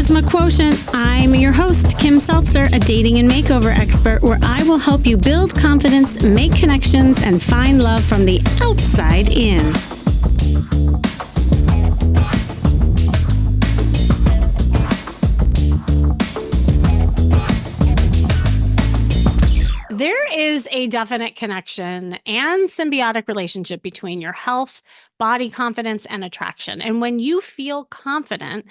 Charisma Quotient. I'm your host, Kim Seltzer, a dating and makeover expert, where I will help you build confidence, make connections, and find love from the outside in. There is a definite connection and symbiotic relationship between your health, body confidence, and attraction. And when you feel confident,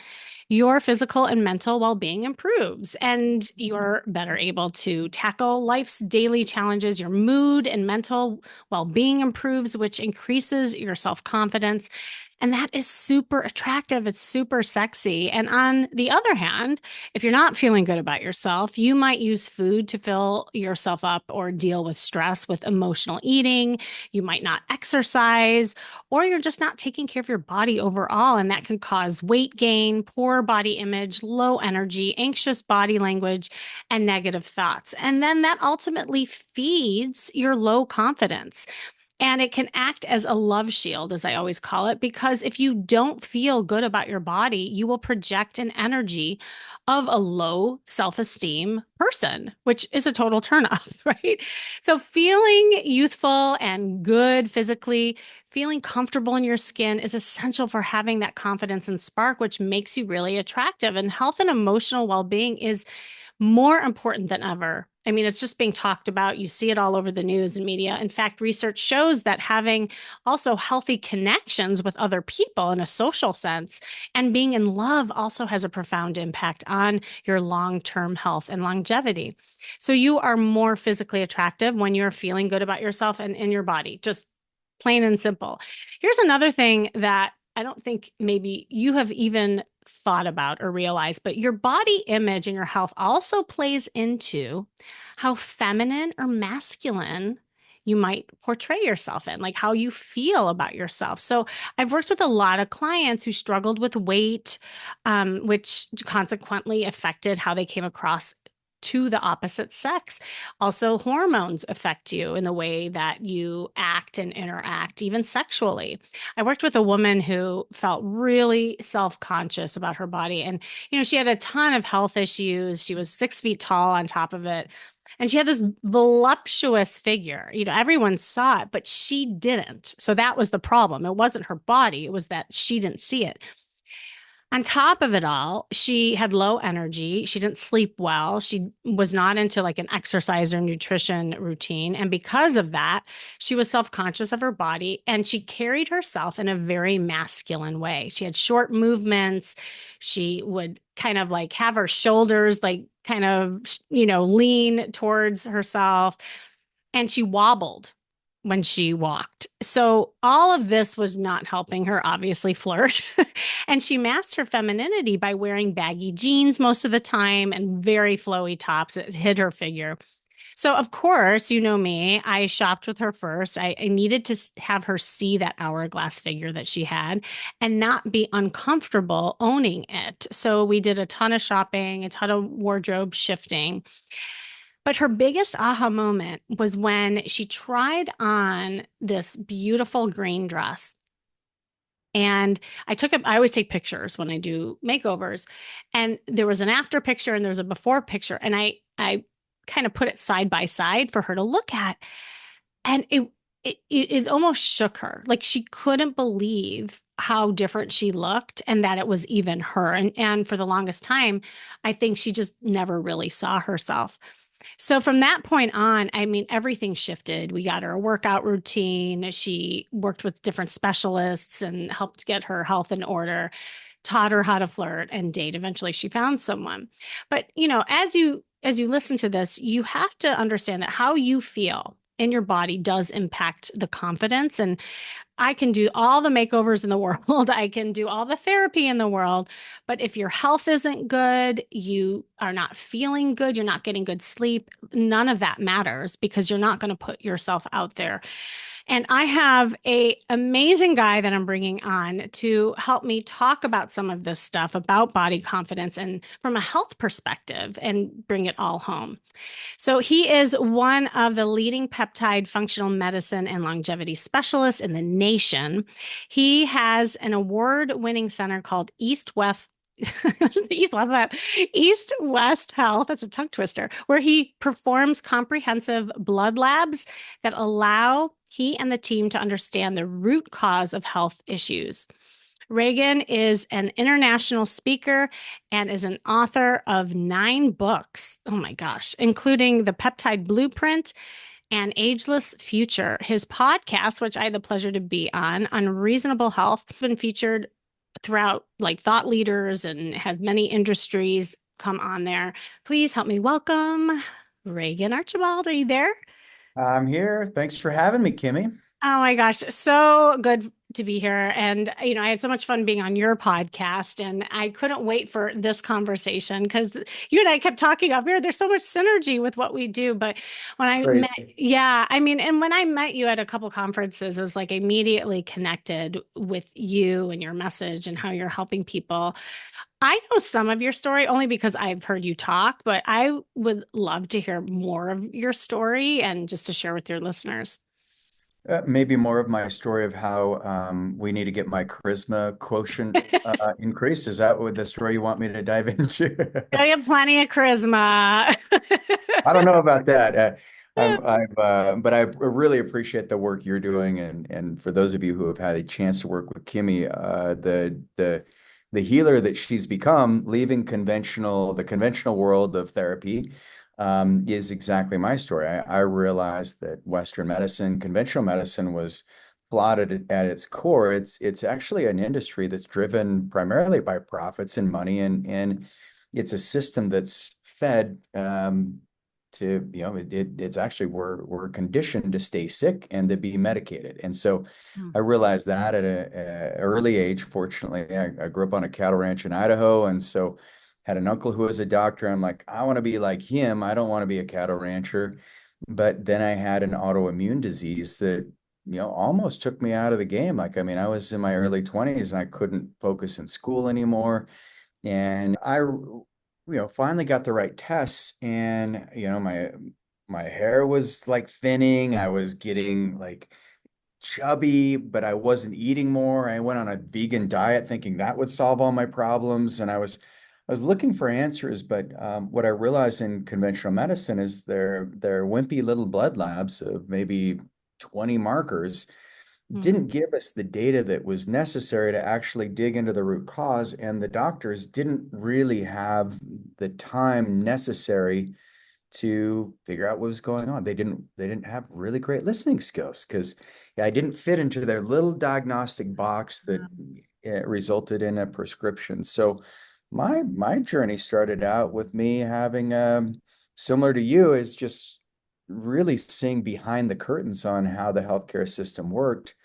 your physical and mental well-being improves, and you're better able to tackle life's daily challenges. Your mood and mental well-being improves, which increases your self-confidence. And that is super attractive. It's super sexy. And on the other hand, if you're not feeling good about yourself, you might use food to fill yourself up or deal with stress with emotional eating. You might not exercise, or you're just not taking care of your body overall. And that can cause weight gain, poor body image, low energy, anxious body language, and negative thoughts. And then that ultimately feeds your low confidence. And it can act as a love shield, as I always call it, because if you don't feel good about your body, you will project an energy of a low self-esteem person, which is a total turnoff, right? So feeling youthful and good physically, feeling comfortable in your skin is essential for having that confidence and spark, which makes you really attractive. And health and emotional well-being is more important than ever. I mean, it's just being talked about. You see it all over the news and media. In fact, research shows that having also healthy connections with other people in a social sense and being in love also has a profound impact on your long-term health and longevity. So you are more physically attractive when you're feeling good about yourself and in your body, just plain and simple. Here's another thing that I don't think maybe you have even thought about or realized, but your body image and your health also plays into how feminine or masculine you might portray yourself in, like how you feel about yourself. So I've worked with a lot of clients who struggled with weight, which consequently affected how they came across to the opposite sex. Also, hormones affect you in the way that you act and interact, even sexually. I worked with a woman who felt really self-conscious about her body. And, she had a ton of health issues. She was 6 feet tall on top of it. And she had this voluptuous figure. Everyone saw it, but she didn't. So that was the problem. It wasn't her body. It was that she didn't see it. On top of it all, she had low energy. She didn't sleep well. She was not into like an exercise or nutrition routine. And because of that, she was self-conscious of her body and she carried herself in a very masculine way. She had short movements. She would kind of like have her shoulders like kind of, lean towards herself. And she wobbled when she walked. So all of this was not helping her obviously flirt. And she masked her femininity by wearing baggy jeans most of the time and very flowy tops that hid her figure. So of course, you know me, I shopped with her first. I needed to have her see that hourglass figure that she had and not be uncomfortable owning it. So we did a ton of shopping, a ton of wardrobe shifting. But her biggest aha moment was when she tried on this beautiful green dress. And I always take pictures when I do makeovers. And there was an after picture and there's a before picture. And I kind of put it side by side for her to look at. And it almost shook her. Like she couldn't believe how different she looked and that it was even her. And for the longest time, I think she just never really saw herself. So from that point on, I mean, everything shifted. We got her a workout routine. She worked with different specialists and helped get her health in order, taught her how to flirt and date. Eventually she found someone. But, as you listen to this, you have to understand that how you feel in your body does impact the confidence. And I can do all the makeovers in the world. I can do all the therapy in the world. But if your health isn't good, you are not feeling good, you're not getting good sleep, none of that matters because you're not going to put yourself out there. And I have an amazing guy that I'm bringing on to help me talk about some of this stuff about body confidence and from a health perspective and bring it all home. So he is one of the leading peptide functional medicine and longevity specialists in the nation. He has an award-winning center called East West East, love that. East West Health, that's a tongue twister, where he performs comprehensive blood labs that allow he and the team to understand the root cause of health issues. Reagan is an international speaker and is an author of 9 books. Oh my gosh, including The Peptide Blueprint and Ageless Future. His podcast, which I had the pleasure to be on, Unreasonable Health, has been featured throughout like thought leaders and has many industries come on there. Please help me welcome Regan Archibald. Are you there? I'm here. Thanks for having me, Kimmy. Oh my gosh, so good to be here. And, I had so much fun being on your podcast, and I couldn't wait for this conversation because you and I kept talking up here. There's so much synergy with what we do. But when I Great. met, yeah, I mean, and when I met you at a couple conferences, it was like immediately connected with you and your message and how you're helping people. I know some of your story only because I've heard you talk, but I would love to hear more of your story and just to share with your listeners. Maybe more of my story of how we need to get my charisma quotient increased. Is that what the story you want me to dive into? I have plenty of charisma. I don't know about that. But I really appreciate the work you're doing, and for those of you who have had a chance to work with Kimmy, the healer that she's become, leaving the conventional world of therapy, is exactly my story. I realized that Western medicine, conventional medicine, was flawed at its core. It's actually an industry that's driven primarily by profits and money, and it's a system that's fed to it's actually we're conditioned to stay sick and to be medicated. And so I realized that at a early age. Fortunately, I grew up on a cattle ranch in Idaho, and so had an uncle who was a doctor. I'm like, I want to be like him. I don't want to be a cattle rancher. But then I had an autoimmune disease that almost took me out of the game. Like, I mean, I was in my early 20s and I couldn't focus in school anymore. And I finally got the right tests, and my hair was like thinning. I was getting like chubby, but I wasn't eating more. I went on a vegan diet thinking that would solve all my problems, and I was looking for answers. But what I realized in conventional medicine is they're wimpy little blood labs of maybe 20 markers Mm. didn't give us the data that was necessary to actually dig into the root cause, and the doctors didn't really have the time necessary to figure out what was going on. They didn't have really great listening skills because I didn't fit into their little diagnostic box that resulted in a prescription. So my journey started out with me having similar to you, is just really seeing behind the curtains on how the healthcare system worked.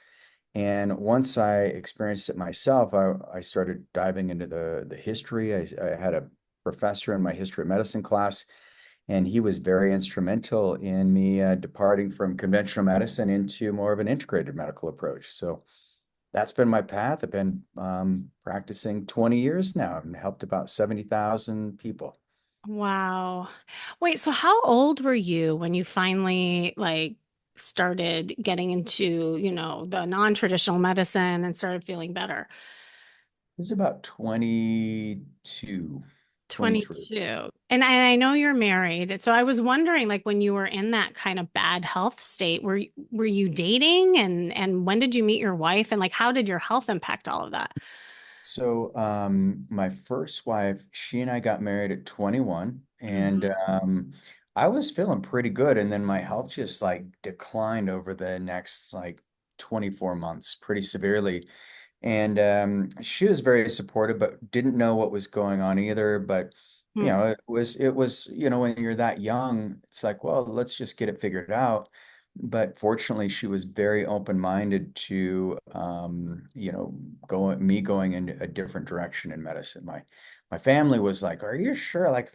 And once I experienced it myself, I started diving into the history. I had a professor in my history of medicine class, and he was very instrumental in me departing from conventional medicine into more of an integrated medical approach. So that's been my path. I've been practicing 20 years now and helped about 70,000 people. Wow. Wait, so how old were you when you finally like started getting into, the non-traditional medicine and started feeling better? This is about 22, 23. 22. And I know you're married. So I was wondering, like, when you were in that kind of bad health state, were you dating, and when did you meet your wife, and like how did your health impact all of that? So, my first wife, she and I got married at 21, and Mhm. I was feeling pretty good. And then my health just like declined over the next like 24 months pretty severely. And she was very supportive, but didn't know what was going on either. But Hmm. it was when you're that young, it's like, well, let's just get it figured out. But fortunately, she was very open-minded to going in a different direction in medicine. My family was like, "Are you sure? Like,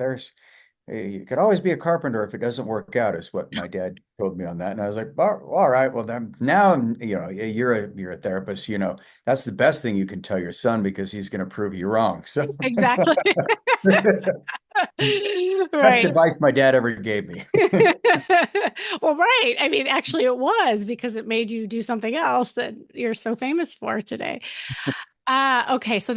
you could always be a carpenter if it doesn't work out," is what my dad told me on that. And I was like, all right, well then now you're a therapist, that's the best thing you can tell your son because he's going to prove you wrong. So Exactly. best Right. advice my dad ever gave me. Well, right. I mean, actually, it was because it made you do something else that you're so famous for today. Okay. So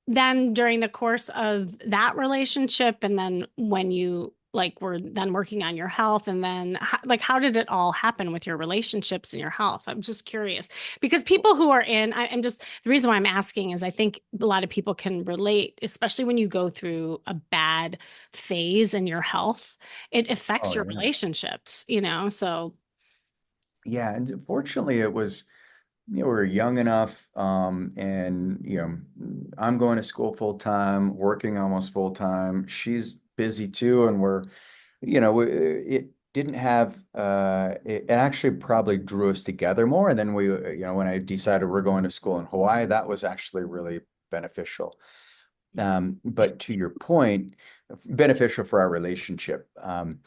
then during the course of that relationship, and then when you like were then working on your health, and then like how did it all happen with your relationships and your health? I'm just curious because people who are in, I'm just the reason why I'm asking is I think a lot of people can relate, especially when you go through a bad phase in your health, it affects Oh, your yeah. relationships, you know? So, Yeah, and fortunately it was, we were young enough, and I'm going to school full time, working almost full time. She's busy too, and it didn't have, it actually probably drew us together more. And then when I decided we're going to school in Hawaii, that was actually really beneficial. But to your point, beneficial for our relationship. And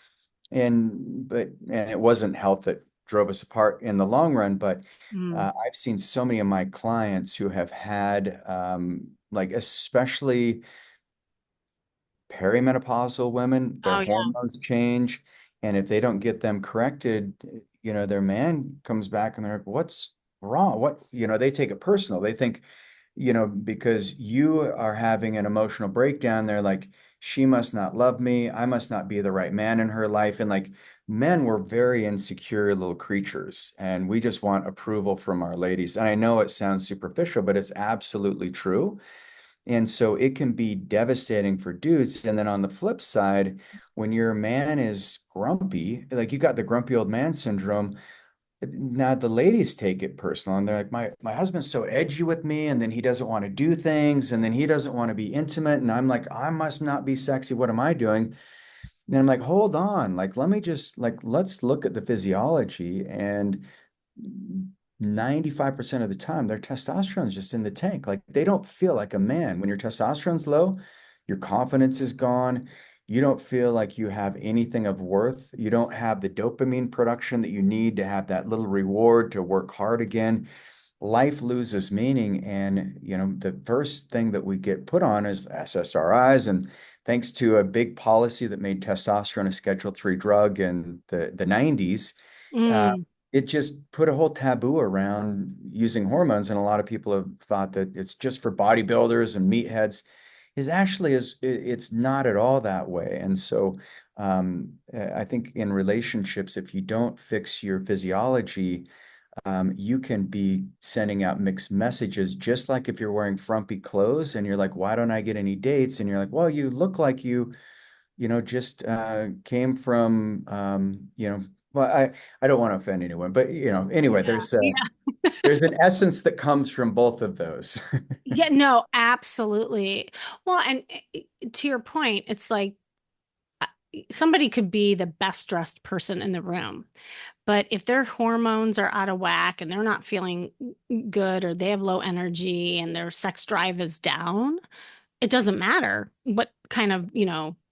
it wasn't health that drove us apart in the long run, but mm, I've seen so many of my clients who have had, like, especially perimenopausal women, their oh yeah. hormones change, and if they don't get them corrected, their man comes back and they're like, "What's wrong?" They take it personal. They think, because you are having an emotional breakdown, they're like, she must not love me. I must not be the right man in her life. And like, men were very insecure little creatures, and we just want approval from our ladies. And I know it sounds superficial, but it's absolutely true. And so it can be devastating for dudes. And then on the flip side, when your man is grumpy, like you got the grumpy old man syndrome, now the ladies take it personal and they're like, my husband's so edgy with me, and then he doesn't want to do things, and then he doesn't want to be intimate. And I'm like, I must not be sexy. What am I doing? And I'm like, hold on, like let me just like let's look at the physiology. And 95% of the time their testosterone is just in the tank. Like they don't feel like a man. When your testosterone's low, your confidence is gone. You don't feel like you have anything of worth. You don't have the dopamine production that you need to have that little reward to work hard again. Life loses meaning. And, the first thing that we get put on is SSRIs. And thanks to a big policy that made testosterone a Schedule III drug in the 90s, uh, Mm. it just put a whole taboo around using hormones. And a lot of people have thought that it's just for bodybuilders and meatheads. It's not at all that way. And so I think in relationships, if you don't fix your physiology, you can be sending out mixed messages, just like if you're wearing frumpy clothes and you're like, why don't I get any dates? And you're like, well, you look like just came from, well, I don't want to offend anyone, but anyway, Yeah. there's an essence that comes from both of those. Yeah, no, absolutely. Well, and to your point, it's like uh, somebody could be the best dressed person in the room, but if their hormones are out of whack and they're not feeling good or they have low energy and their sex drive is down, it doesn't matter what kind of,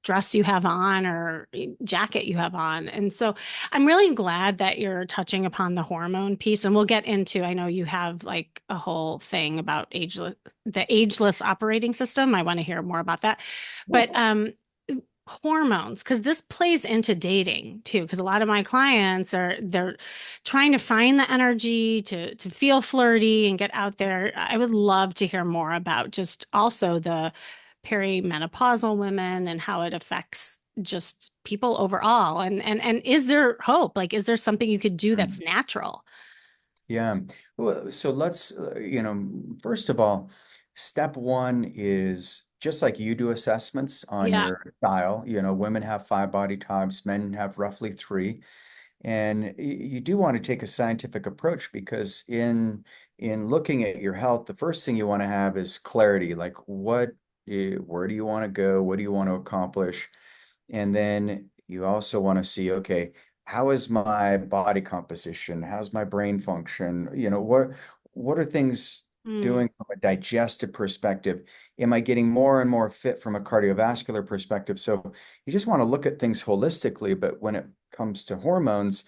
dress you have on or jacket you have on. And so I'm really glad that you're touching upon the hormone piece. And we'll get into, I know you have like a whole thing about the ageless operating system. I want to hear more about that. But hormones, because this plays into dating too, because a lot of my clients they're trying to find the energy to feel flirty and get out there. I would love to hear more about just also the perimenopausal women and how it affects just people overall. And is there hope? Like, is there something you could do that's natural? Yeah. Well, so let's, first of all, step one is just like you do assessments on Yeah. your style. Women have five body types, men have roughly three. And you do want to take a scientific approach, because in looking at your health, the first thing you want to have is clarity. Like where do you want to go? What do you want to accomplish? And then you also want to see, okay, how is my body composition? How's my brain function? What are things Mm, doing from a digestive perspective? Am I getting more and more fit from a cardiovascular perspective? So you just want to look at things holistically. But when it comes to hormones,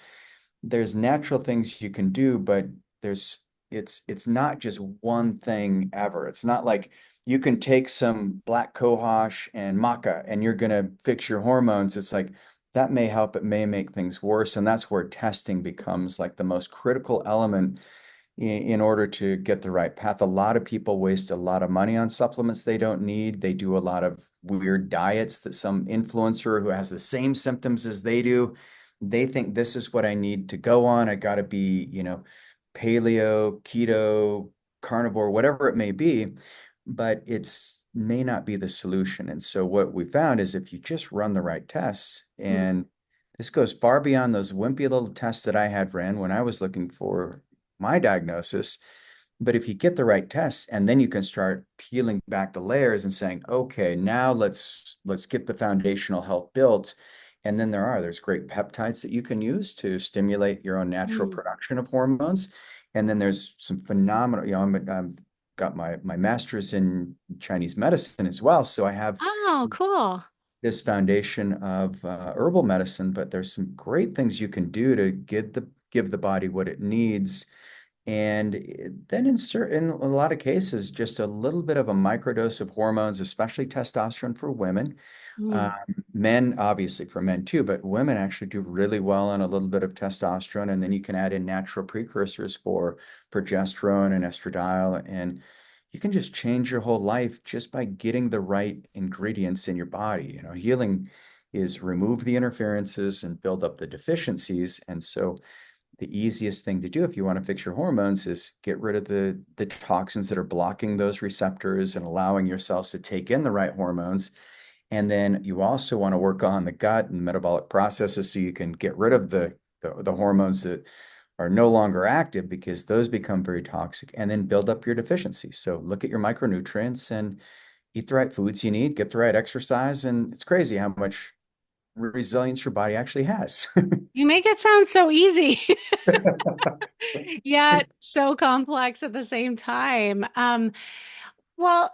there's natural things you can do, but there's it's not just one thing ever. It's not like you can take some black cohosh and maca and you're gonna fix your hormones. It's like that may help, it may make things worse. And that's where testing becomes like the most critical element. in order to get the right path. A lot of people waste a lot of money on supplements they don't need. They do a lot of weird diets that some influencer who has the same symptoms as they do, they think this is what I need to go on. I got to be, paleo, keto, carnivore, whatever it may be, but it's may not be the solution. And so what we found is if you just run the right tests, Mm. and this goes far beyond those wimpy little tests that I had ran when I was looking for my diagnosis. But if you get the right tests and then you can start peeling back the layers and saying, okay, now let's get the foundational health built. And then there's great peptides that you can use to stimulate your own natural Mm. production of hormones. And then there's some phenomenal, I'm got my master's in Chinese medicine as well. So I have Oh, cool. this foundation of herbal medicine, but there's some great things you can do to give the body what it needs. And then in a lot of cases, just a little bit of a microdose of hormones, especially testosterone for women. Um, Mm. Men, obviously for men too, but women actually do really well on a little bit of testosterone. And then you can add in natural precursors for progesterone and estradiol. And you can just change your whole life just by getting the right ingredients in your body. Healing is remove the interferences and build up the deficiencies. And so the easiest thing to do if you want to fix your hormones is get rid of the toxins that are blocking those receptors and allowing your cells to take in the right hormones. And then you also want to work on the gut and metabolic processes so you can get rid of the hormones that are no longer active because those become very toxic, and then build up your deficiency. So look at your micronutrients and eat the right foods you need, get the right exercise, and it's crazy how much resilience your body actually has. You make it sound so easy, yet so complex at the same time. Well,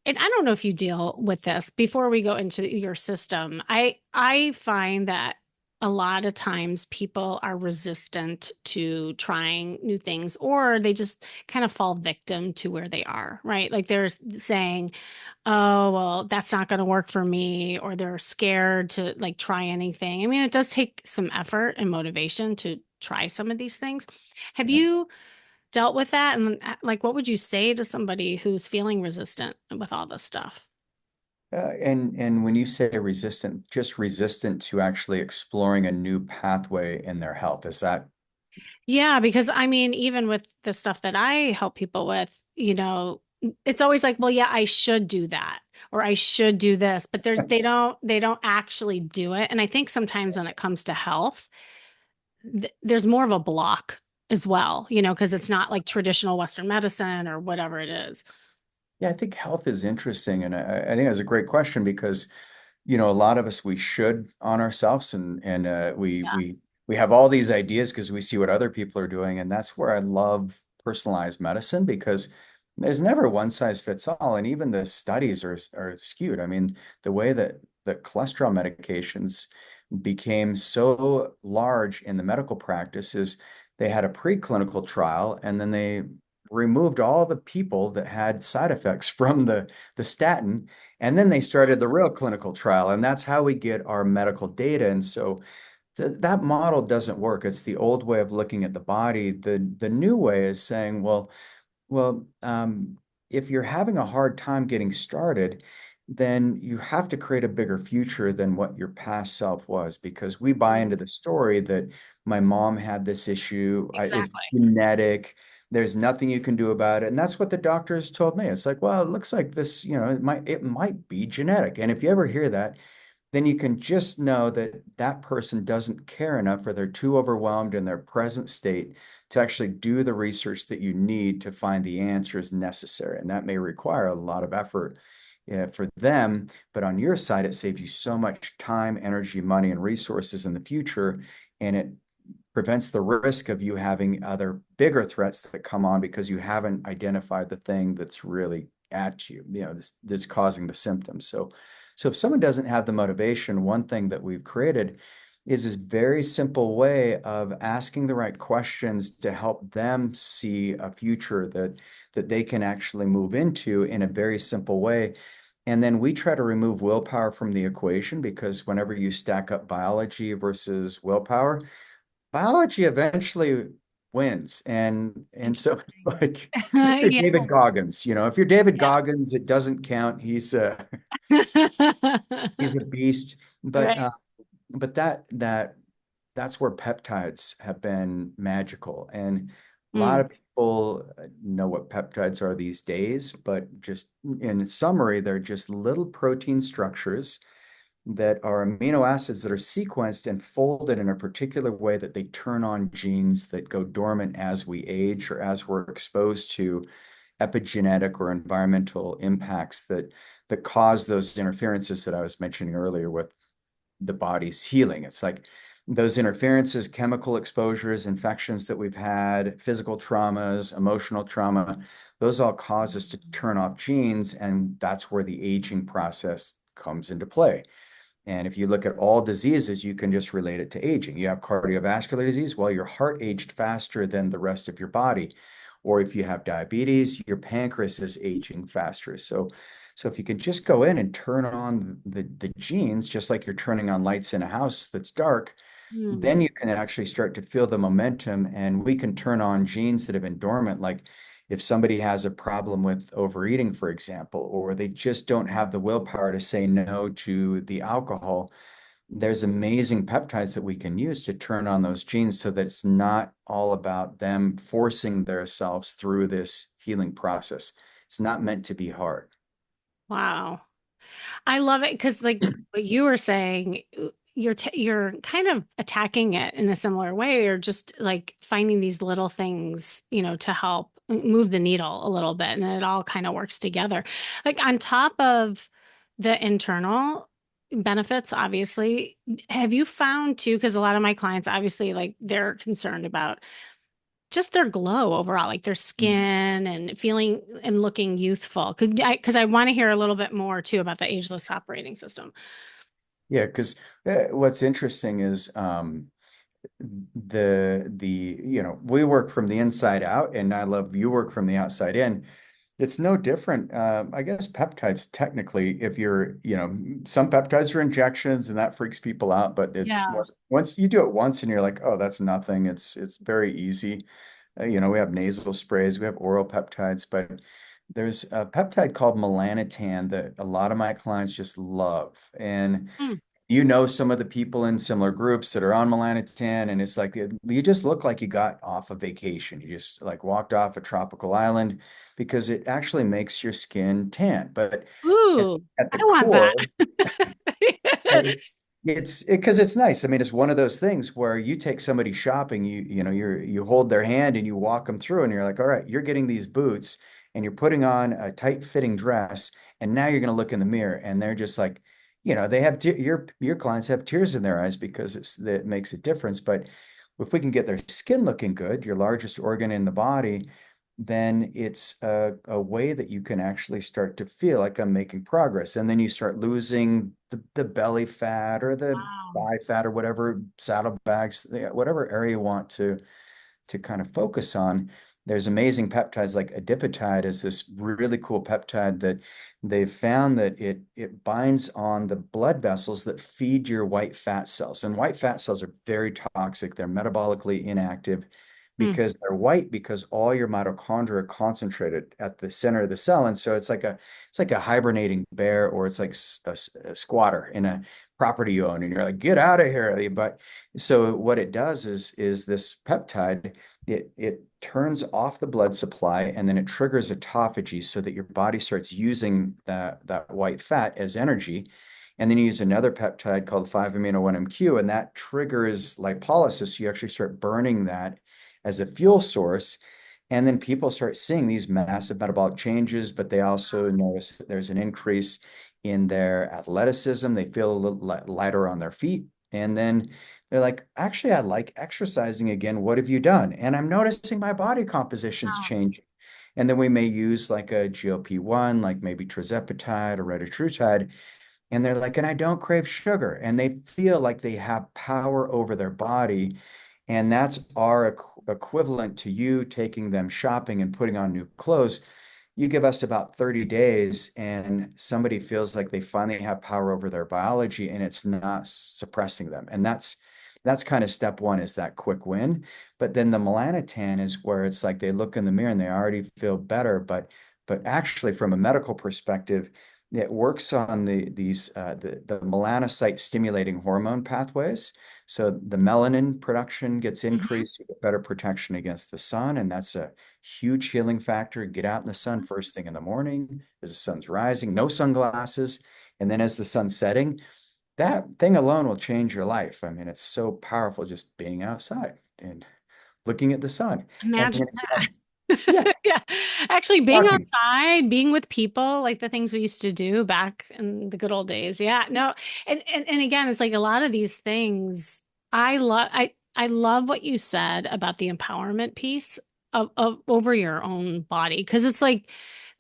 and I don't know if you deal with this before we go into your system. I find that a lot of times people are resistant to trying new things, or they just kind of fall victim to where they are, right? Like they're saying, "Oh, well, that's not going to work for me," or they're scared to like try anything. I mean, it does take some effort and motivation to try some of these things. Have you dealt with that? And like, what would you say to somebody who's feeling resistant with all this stuff? And when you say resistant, just resistant to actually exploring a new pathway in their health, is that Yeah, because I mean, even with the stuff that I help people with, it's always like, well, yeah, I should do that or I should do this, but they don't actually do it. And I think sometimes when it comes to health, there's more of a block as well, because it's not like traditional Western medicine or whatever it is. Yeah, I think health is interesting, and I think that's a great question because a lot of us we should on ourselves, and Yeah, we have all these ideas because we see what other people are doing, and that's where I love personalized medicine because there's never one size fits all, and even the studies are skewed. I mean, the way that the cholesterol medications became so large in the medical practice is they had a preclinical trial, and then they removed all the people that had side effects from the statin, and then they started the real clinical trial, and that's how we get our medical data. And so that model doesn't work. It's the old way of looking at the body. The new way is saying, well, if you're having a hard time getting started, then you have to create a bigger future than what your past self was, because we buy into mm, the story that my mom had this issue, it's exactly. genetic, there's nothing you can do about it. And that's what the doctors told me. It's like, well, it looks like this, it might be genetic. And if you ever hear that, then you can just know that that person doesn't care enough, or they're too overwhelmed in their present state to actually do the research that you need to find the answers necessary. And that may require a lot of effort, for them. But on your side, it saves you so much time, energy, money, and resources in the future. And it prevents the risk of you having other bigger threats that come on because you haven't identified the thing that's really at you, this causing the symptoms. So if someone doesn't have the motivation, one thing that we've created is this very simple way of asking the right questions to help them see a future that they can actually move into in a very simple way. And then we try to remove willpower from the equation, because whenever you stack up biology versus willpower, biology eventually wins. And so it's Interesting. like if you're Yeah. David Goggins, if you're David Yeah. Goggins, it doesn't count. He's a beast. But Right. but that's where peptides have been magical. And a lot Mm. of people know what peptides are these days, but just in summary, they're just little protein structures that are amino acids that are sequenced and folded in a particular way that they turn on genes that go dormant as we age or as we're exposed to epigenetic or environmental impacts that cause those interferences that I was mentioning earlier with the body's healing. It's like those interferences, chemical exposures, infections that we've had, physical traumas, emotional trauma, those all cause us to turn off genes, and that's where the aging process comes into play. And if you look at all diseases, you can just relate it to aging. You have cardiovascular disease, well, your heart aged faster than the rest of your body. Or if you have diabetes, your pancreas is aging faster. So if you can just go in and turn on the genes, just like you're turning on lights in a house that's dark, Mm. then you can actually start to feel the momentum, and we can turn on genes that have been dormant. Like if somebody has a problem with overeating, for example, or they just don't have the willpower to say no to the alcohol, there's amazing peptides that we can use to turn on those genes so that it's not all about them forcing themselves through this healing process. It's not meant to be hard. Wow. I love it because, like what you were saying, you're kind of attacking it in a similar way, or just like finding these little things, to help move the needle a little bit, and it all kind of works together. Like on top of the internal benefits, obviously, have you found too? Because a lot of my clients, obviously, like they're concerned about just their glow overall, like their skin and feeling and looking youthful. Because I want to hear a little bit more too about the ageless operating system. Yeah, because what's interesting is we work from the inside out, and I love you work from the outside in. It's no different. I guess peptides, technically, if some peptides are injections and that freaks people out, but it's Yeah. once you do it once and you're like, oh, that's nothing. It's very easy. We have nasal sprays, we have oral peptides, but there's a peptide called melanotan that a lot of my clients just love. And Hmm. some of the people in similar groups that are on melanotan, and it's like you just look like you got off a vacation. You just like walked off a tropical island because it actually makes your skin tan. But at, Ooh, at the I want that. core, it, it's because it's nice. I mean, it's one of those things where you take somebody shopping, you hold their hand and you walk them through, and you're like, all right, you're getting these boots, and you're putting on a tight fitting dress, and now you're going to look in the mirror, and they're just like, they have your clients have tears in their eyes because that makes a difference. But if we can get their skin looking good, your largest organ in the body, then it's a way that you can actually start to feel like I'm making progress. And then you start losing the belly fat or the Wow. thigh fat or whatever saddlebags, whatever area you want to kind of focus on. There's amazing peptides like adipotide is this really cool peptide that they've found that it binds on the blood vessels that feed your white fat cells. And white fat cells are very toxic. They're metabolically inactive Hmm. because they're white because all your mitochondria are concentrated at the center of the cell. And so it's like a hibernating bear, or it's like a squatter in a property you own, and you're like, get out of here. But so what it does is this peptide, it turns off the blood supply, and then it triggers autophagy so that your body starts using that white fat as energy. And then you use another peptide called 5-amino-1-MQ, and that triggers lipolysis. You actually start burning that as a fuel source. And then people start seeing these massive metabolic changes, but they also notice that there's an increase in their athleticism. They feel a little lighter on their feet. And then they're like, actually, I like exercising again. What have you done? And I'm noticing my body composition's Wow. changing. And then we may use like a GLP-1, like maybe tirzepatide or retatrutide. And they're like, and I don't crave sugar. And they feel like they have power over their body. And that's our equivalent to you taking them shopping and putting on new clothes. You give us about 30 days, and somebody feels like they finally have power over their biology and it's not suppressing them. And That's kind of step one, is that quick win. But then the melanotan is where it's like they look in the mirror and they already feel better. But actually, from a medical perspective, it works on the melanocyte stimulating hormone pathways. So the melanin production gets Mhm. increased, you get better protection against the sun, and that's a huge healing factor. Get out in the sun first thing in the morning as the sun's rising, no sunglasses, and then as the sun's setting, that thing alone will change your life. I mean, it's so powerful just being outside and looking at the sun. And Imagine then, that. yeah, Yeah. Actually, being walking. outside, being with people, like the things we used to do back in the good old days. Yeah. No. And again, it's like a lot of these things. I love what you said about the empowerment piece of over your own body. Because it's like,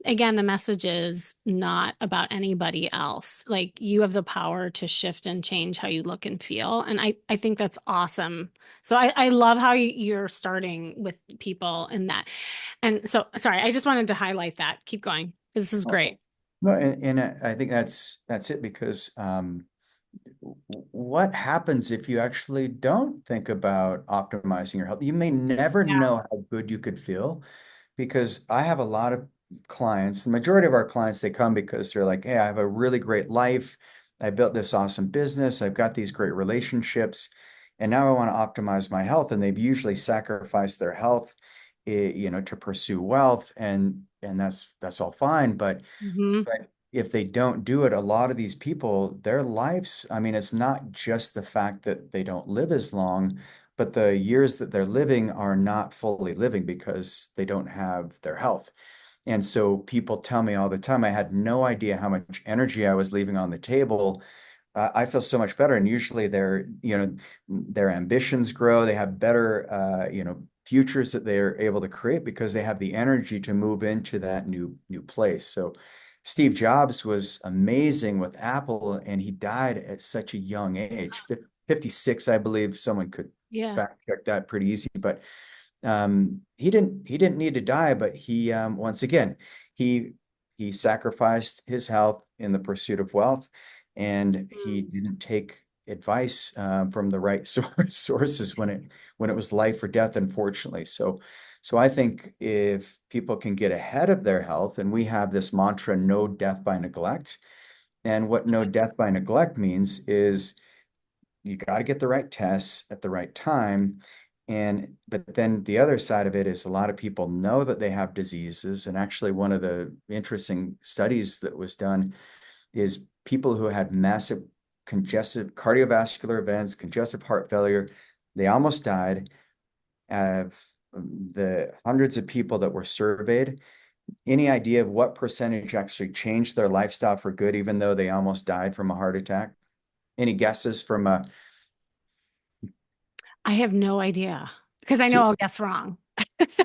again, the message is not about anybody else. Like you have the power to shift and change how you look and feel. And I think that's awesome. So I love how you're starting with people in that. And so, sorry, I just wanted to highlight that. Keep going. This is great. No, and I think that's it because what happens if you actually don't think about optimizing your health? You may never Yeah. know how good you could feel because I have a lot of clients. The majority of our clients, they come because they're like, hey, I have a really great life. I built this awesome business. I've got these great relationships, and now I want to optimize my health. And they've usually sacrificed their health, to pursue wealth, and that's all fine. Hmm. But if they don't do it, a lot of these people, their lives, I mean, it's not just the fact that they don't live as long, but the years that they're living are not fully living because they don't have their health. And so people tell me all the time, I had no idea how much energy I was leaving on the table. I feel so much better. And usually their ambitions grow. They have better, futures that they're able to create because they have the energy to move into that new place. So Steve Jobs was amazing with Apple, and he died at such a young age, 56, I believe. Someone could Yeah. fact check that pretty easy, but he didn't need to die, but he once again he he sacrificed his health in the pursuit of wealth, and he Mm. didn't take advice from the right sources when it was life or death, unfortunately. So I think if people can get ahead of their health, and we have this mantra, no death by neglect, and what no death by neglect means is you got to get the right tests at the right time. And but then the other side of it is a lot of people know that they have diseases. And actually, one of the interesting studies that was done is people who had massive congestive cardiovascular events, congestive heart failure, they almost died. Of the hundreds of people that were surveyed, any idea of what percentage actually changed their lifestyle for good, even though they almost died from a heart attack? Any guesses from a I have no idea because I know See, I'll guess wrong.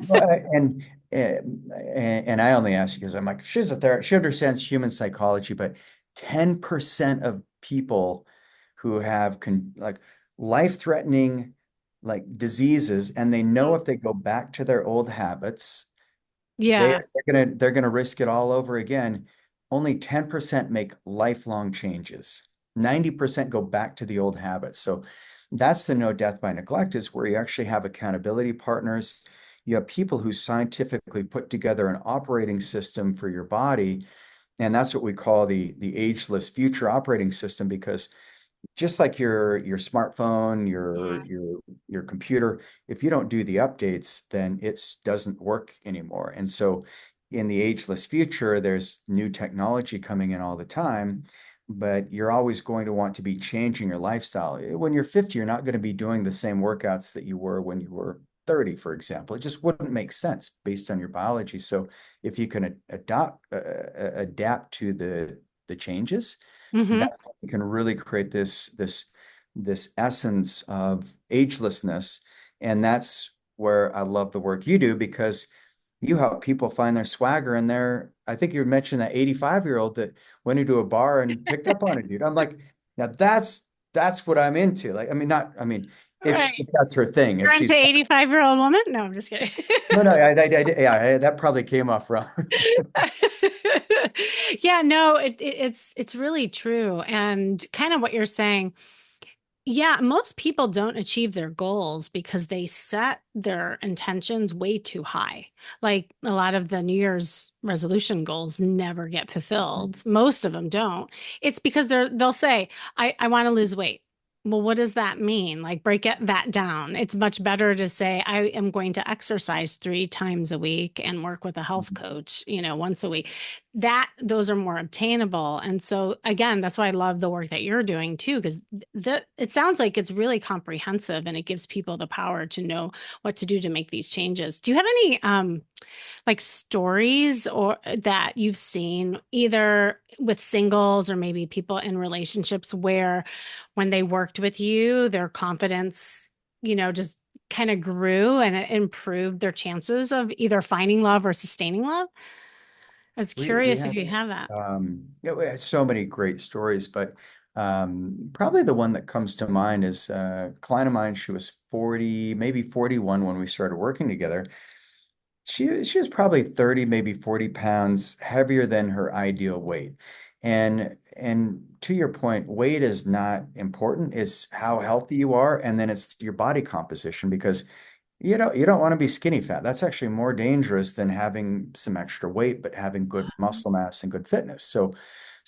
well, and I only ask because I'm like, she's a therapist. She understands human psychology, but 10% of people who have like life-threatening like diseases, and they know if they go back to their old habits, they, Yeah. they're gonna risk it all over again. Only 10% make lifelong changes. 90% go back to the old habits. So that's the no death by neglect, is where you actually have accountability partners. You have people who scientifically put together an operating system for your body. And that's what we call the ageless future operating system, because just like your smartphone, your computer, if you don't do the updates, then it doesn't work anymore. And so in the ageless future, there's new technology coming in all the time, but you're always going to want to be changing your lifestyle. When you're 50, you're not going to be doing the same workouts that you were when you were 30, for example. It just wouldn't make sense based on your biology. So if you can adapt to the changes, Hmm. that's when you can really create this essence of agelessness. And that's where I love the work you do, because you help people find their swagger and I think you mentioned that 85-year-old that went into a bar and picked up on a dude. I'm like, now that's what I'm into. Like, I mean, not, I mean, if Right. that's her thing, if You're into she's, 85-year-old woman? No, I'm just kidding. no, no, yeah, that probably came off wrong. Yeah, no, it's really true. And kind of what you're saying. Yeah, most people don't achieve their goals because they set their intentions way too high. Like a lot of the New Year's resolution goals never get fulfilled. Most of them don't. It's because they'll say, I want to lose weight. Well, what does that mean? Like that down. It's much better to say, I am going to exercise 3 times a week and work with a health coach, once a week. Those are more obtainable. And so again, that's why I love the work that you're doing too, because it sounds like it's really comprehensive and it gives people the power to know what to do to make these changes. Do you have any like stories or that you've seen either with singles or maybe people in relationships where when they worked with you, their confidence, just kind of grew and it improved their chances of either finding love or sustaining love? I was We curious if have you have that. yeah, we had so many great stories, but probably the one that comes to mind is a client of mine. She was 40, maybe 41 when we started working together. She was probably 30, maybe 40 pounds heavier than her ideal weight. And to your point, weight is not important. It's how healthy you are, and then it's your body composition because you don't want to be skinny fat. That's actually more dangerous than having some extra weight, but having good muscle mass and good fitness. So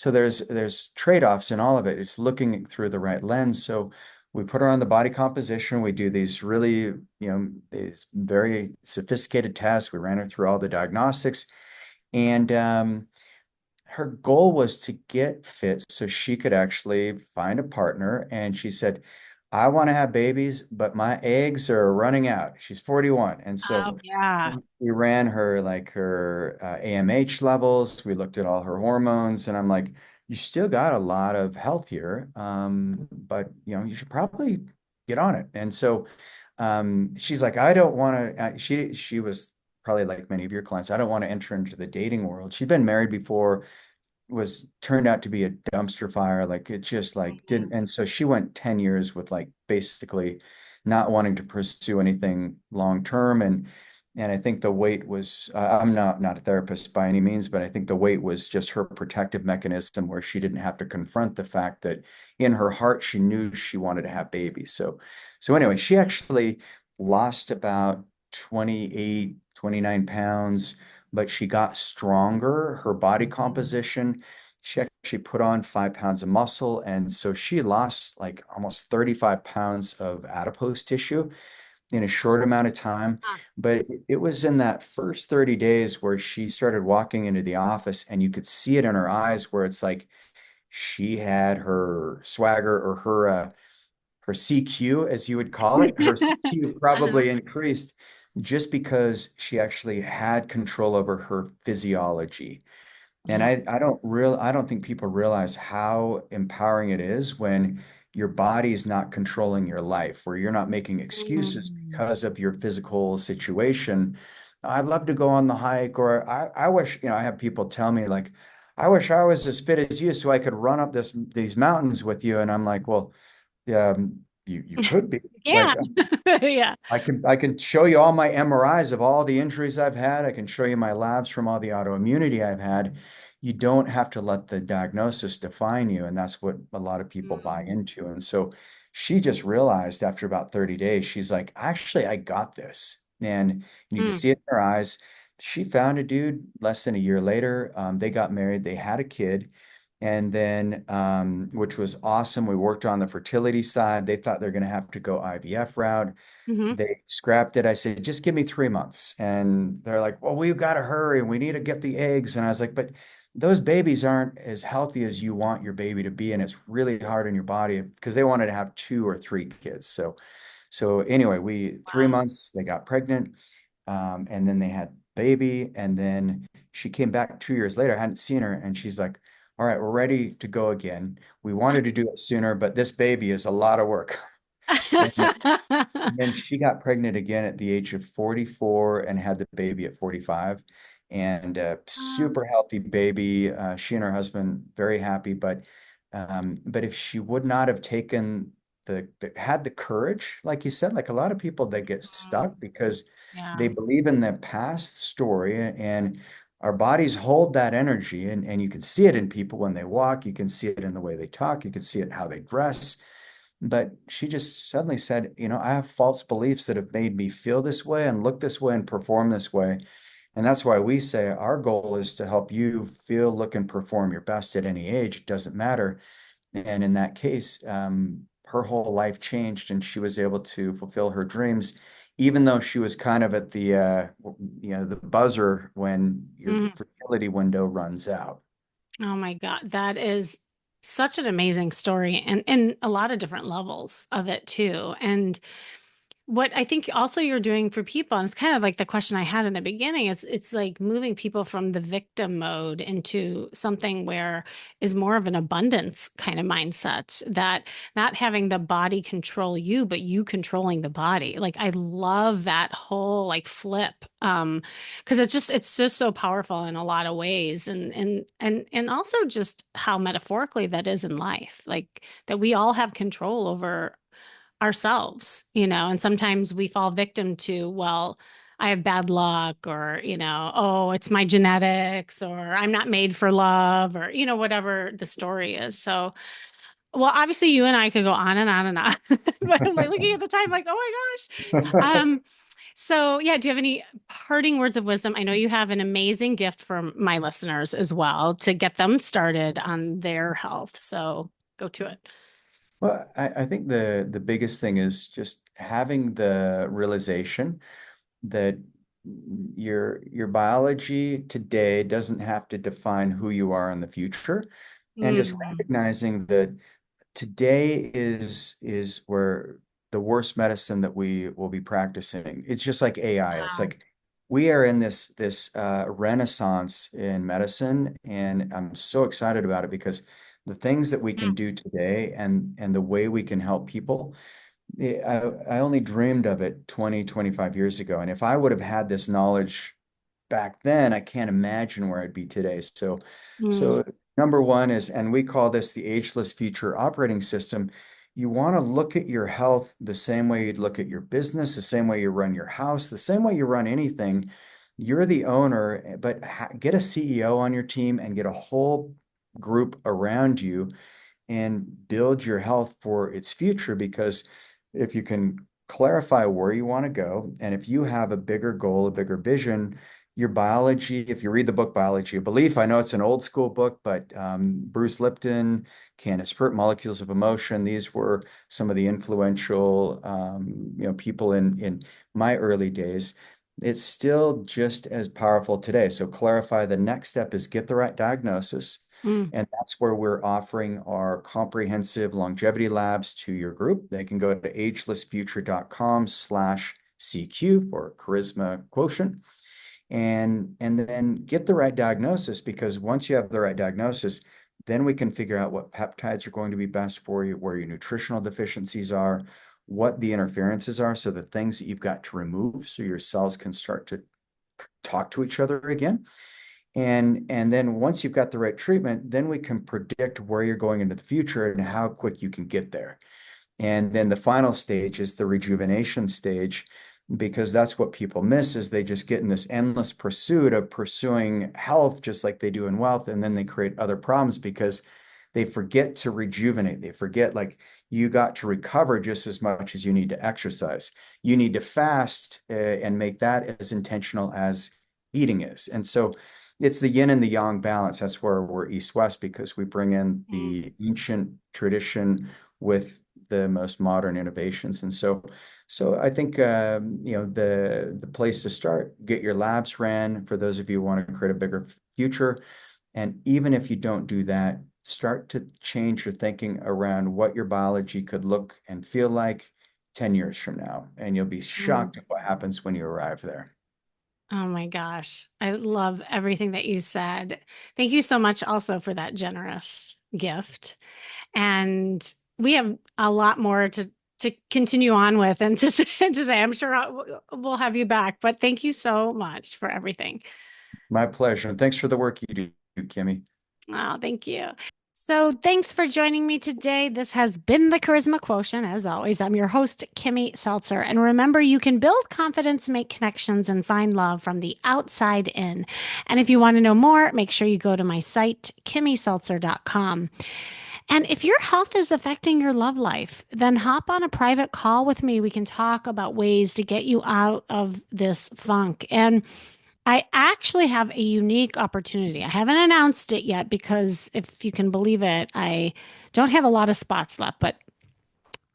there's trade-offs in all of it. It's looking through the right lens. So we put her on the body composition. We do these really, these very sophisticated tests. We ran her through all the diagnostics, and her goal was to get fit so she could actually find a partner. And she said, I want to have babies, but my eggs are running out. She's 41. And Oh, so yeah. we ran her AMH levels. We looked at all her hormones. And I'm like, you still got a lot of health here. But you should probably get on it. And so she's like, I don't want to, she was probably like many of your clients. I don't want to enter into the dating world. She'd been married before, was turned out to be a dumpster fire. Like it just like didn't. And so she went 10 years with like basically not wanting to pursue anything long term. And I think the weight was, I'm not a therapist by any means, but I think the weight was just her protective mechanism where she didn't have to confront the fact that in her heart, she knew she wanted to have babies. So anyway, she actually lost about 28, 29 pounds, but she got stronger, her body composition. She actually put on 5 pounds of muscle. And so she lost like almost 35 pounds of adipose tissue in a short amount of time. Huh. But it was in that first 30 days where she started walking into the office and you could see it in her eyes where it's like she had her swagger or her CQ, as you would call it, her CQ Uh-huh. probably increased just because she actually had control over her physiology. And Mm. I don't think people realize how empowering it is when your body's not controlling your life, where you're not making excuses Mm. because of your physical situation. I'd love to go on the hike, or I wish, I have people tell me like, I wish I was as fit as you so I could run up these mountains with you. And I'm like, well, yeah, you could be, Yeah. but Yeah. I can show you all my MRIs of all the injuries I've had. I can show you my labs from all the autoimmunity I've had. You don't have to let the diagnosis define you, and that's what a lot of people buy Mm. into. And so she just realized after about 30 days, she's like, actually, I got this. And you can Mm. see it in her eyes. She found a dude less than a year later. They got married, they had a kid. And then, which was awesome. We worked on the fertility side. They thought they're going to have to go IVF route. Hmm. They scrapped it. I said, just give me 3 months. And they're like, well, we've got to hurry. We need to get the eggs. And I was like, but those babies aren't as healthy as you want your baby to be. And it's really hard on your body because they wanted to have 2 or 3 kids. So anyway, 3 months, they got pregnant. And then they had baby. And then she came back 2 years later. I hadn't seen her. And she's like, all right, we're ready to go again. We wanted to do it sooner, but this baby is a lot of work. And then she got pregnant again at the age of 44 and had the baby at 45. And super healthy baby. She and her husband very happy. But if she would not have taken had the courage, like you said, like a lot of people that get stuck because they Yeah. believe in the past story, and our bodies hold that energy, and you can see it in people when they walk, you can see it in the way they talk, you can see it in how they dress. But she just suddenly said, I have false beliefs that have made me feel this way and look this way and perform this way. And that's why we say our goal is to help you feel, look, and perform your best at any age. It doesn't matter. And in that case, her whole life changed and she was able to fulfill her dreams, even though she was kind of at the buzzer when your Mhm. fertility window runs out. Oh my God, that is such an amazing story and a lot of different levels of it too. And what I think also you're doing for people, and it's kind of like the question I had in the beginning, it's like moving people from the victim mode into something where is more of an abundance kind of mindset, that not having the body control you, but you controlling the body. Like I love that whole like flip. Because it's just so powerful in a lot of ways. And also just how metaphorically that is in life. Like that we all have control over ourselves, and sometimes we fall victim to, well, I have bad luck, or, oh, it's my genetics, or I'm not made for love, or, whatever the story is. So, well, obviously you and I could go on and on and on, but I'm like looking at the time, like, oh my gosh. So yeah, do you have any parting words of wisdom? I know you have an amazing gift for my listeners as well to get them started on their health. So go to it. Well, I think the biggest thing is just having the realization that your biology today doesn't have to define who you are in the future, and just Mm, recognizing that today is where the worst medicine that we will be practicing. It's just like AI. It's wow. like we are in this renaissance in medicine, and I'm so excited about it because the things that we can do today and the way we can help people. I only dreamed of it 20, 25 years ago. And if I would have had this knowledge back then, I can't imagine where I'd be today. Mm, So number one is, and we call this the ageless future operating system. You want to look at your health the same way you'd look at your business, the same way you run your house, the same way you run anything. You're the owner, but get a CEO on your team and get a whole group around you and build your health for its future. Because if you can clarify where you want to go, and if you have a bigger goal, a bigger vision, your biology, if you read the book Biology of Belief, I know it's an old school book, but Bruce Lipton, Candace Pert, Molecules of Emotion, these were some of the influential people in my early days. It's still just as powerful today. So clarify, the next step is get the right diagnosis. mm. And that's where we're offering our comprehensive longevity labs to your group. They can go to agelessfuture.com/CQ for Charisma Quotient and then get the right diagnosis, because once you have the right diagnosis, then we can figure out what peptides are going to be best for you, where your nutritional deficiencies are, what the interferences are, so the things that you've got to remove so your cells can start to talk to each other again. And then once you've got the right treatment, then we can predict where you're going into the future and how quick you can get there. And then the final stage is the rejuvenation stage, because that's what people miss, is they just get in this endless pursuit of pursuing health just like they do in wealth, and then they create other problems because they forget to rejuvenate. They forget, like, you got to recover just as much as you need to exercise. You need to fast and make that as intentional as eating is. And so it's the yin and the yang balance. That's where we're east west, because we bring in Mm. the ancient tradition with the most modern innovations. And so I think the place to start, get your labs ran for those of you who want to create a bigger future. And even if you don't do that, start to change your thinking around what your biology could look and feel like 10 years from now. And you'll be Mm. shocked at what happens when you arrive there. Oh my gosh. I love everything that you said. Thank you so much also for that generous gift. And we have a lot more to continue on with and to say. I'm sure we'll have you back, but thank you so much for everything. My pleasure. And thanks for the work you do, Kimmy. Oh, thank you. So, thanks for joining me today. This has been the Charisma Quotient. As always, I'm your host, Kimmy Seltzer. And remember, you can build confidence, make connections, and find love from the outside in. And if you want to know more, make sure you go to my site, kimmyseltzer.com. And if your health is affecting your love life, then hop on a private call with me. We can talk about ways to get you out of this funk. And I actually have a unique opportunity. I haven't announced it yet because if you can believe it, I don't have a lot of spots left, but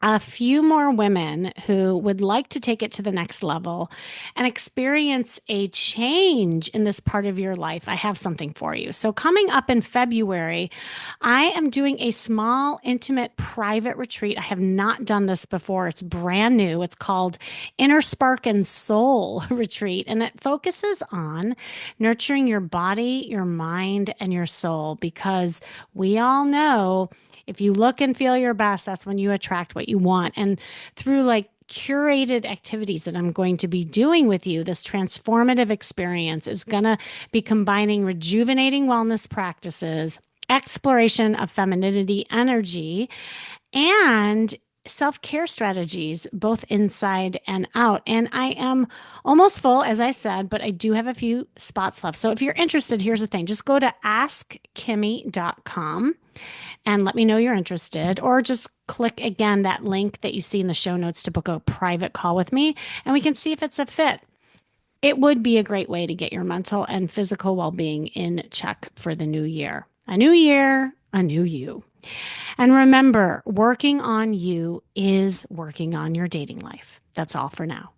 a few more women who would like to take it to the next level and experience a change in this part of your life, I have something for you. So, coming up in February, I am doing a small, intimate, private retreat. I have not done this before. It's brand new. It's called Inner Spark and Soul Retreat, and it focuses on nurturing your body, your mind, and your soul because we all know if you look and feel your best, that's when you attract what you want. And through like curated activities that I'm going to be doing with you, this transformative experience is going to be combining rejuvenating wellness practices, exploration of femininity energy, and self care strategies, both inside and out. And I am almost full, as I said, but I do have a few spots left. So if you're interested, here's the thing just go to askkimmy.com and let me know you're interested, or just click again that link that you see in the show notes to book a private call with me, and we can see if it's a fit. It would be a great way to get your mental and physical well being in check for the new year. A new year, a new you. And remember, working on you is working on your dating life. That's all for now.